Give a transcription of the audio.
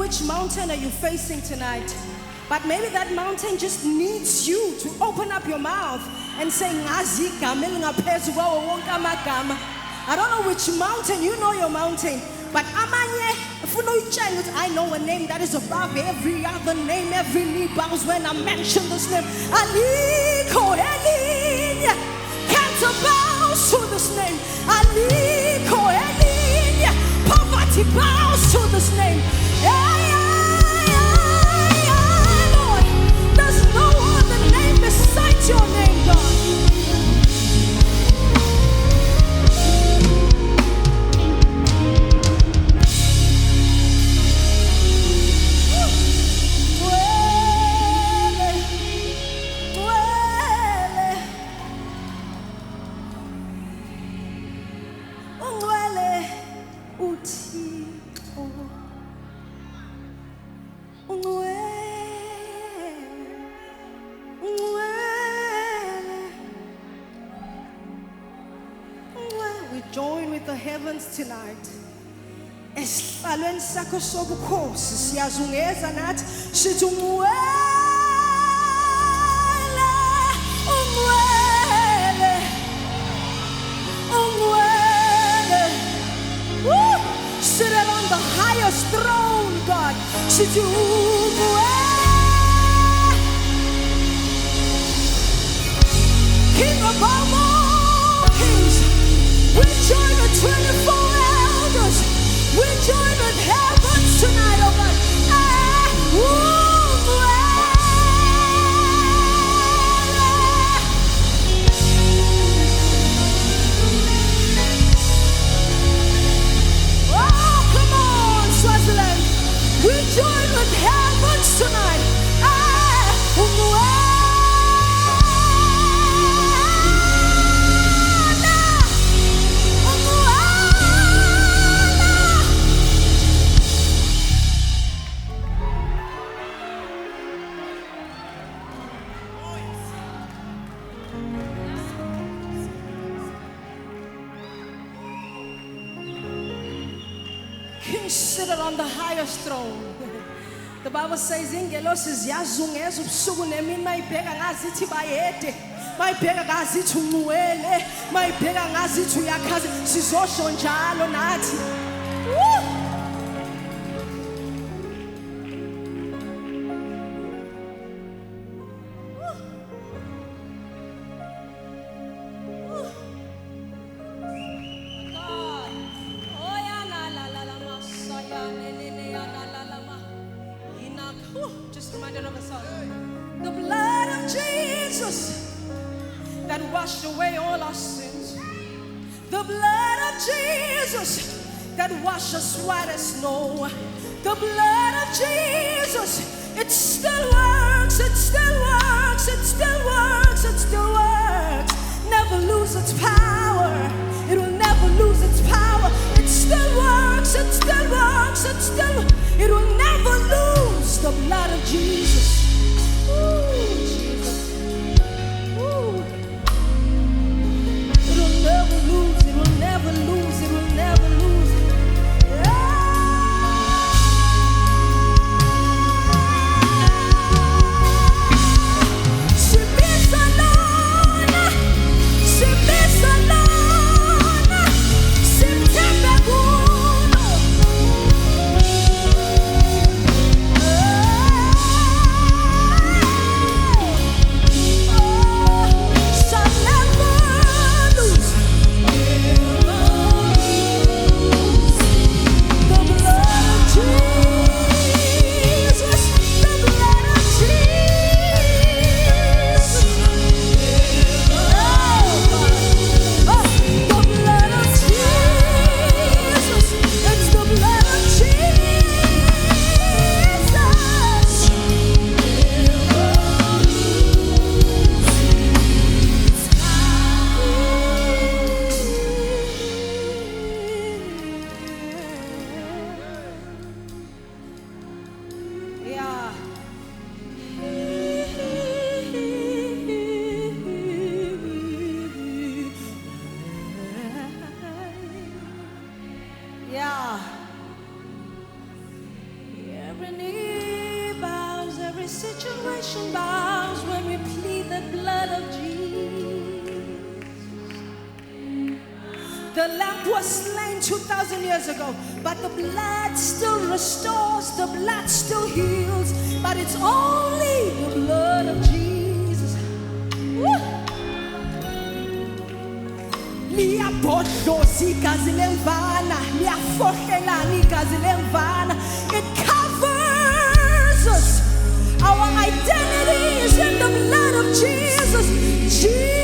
which mountain are you facing tonight, but maybe that mountain just needs you to open up your mouth and say, Ngazi igama elingaphezu kwawo wonke amagama. I don't know which mountain, you know your mountain, but amanye ufuna uyitshela ukuthi I know a name that is above every other name. Every knee bows when I mention this name. Alikho elinye cancer bows to this name. Alikho elinye poverty bows to this name. Lord, there's no other name besides your name, God. Join with the heavens tonight. Esihlalweni sakho sobukhosi siyazungeza nathi sithi ungcwele, ungcwele, ungcwele. Woo! Seated on the highest throne, God. Sithi ungcwele. King above all kings. We join the 24 elders. We join with heavens tonight, oh God. Oh, come on, Swaziland. We join with heavens tonight. King seated on the highest throne. The Bible says, ingelosi ziyazungeza ubusuku nemini mayibheka ngazithi bayede, mayibheka ngazithi ungcwele, mayibheka ngazithi uyakhaza, sizosho njalo nathi. Just reminded of a song. The blood of Jesus that washed away all our sins. The blood of Jesus that washed us white as snow. The blood of Jesus, it still works, it still works, it still works, it still works. Never lose its power. It will never lose its power. It still works, it still works, it still, it will never lose the blood of Jesus. Ooh, Jesus. Ooh. It will never lose, it will never lose, it will never lose. knee bows, every situation bows when we plead the blood of Jesus. The lamb was slain 2,000 years ago, but the blood still restores, the blood still heals, but it's only the blood of Jesus. Woo! It covers us. Our identity is in the blood of Jesus. Jesus.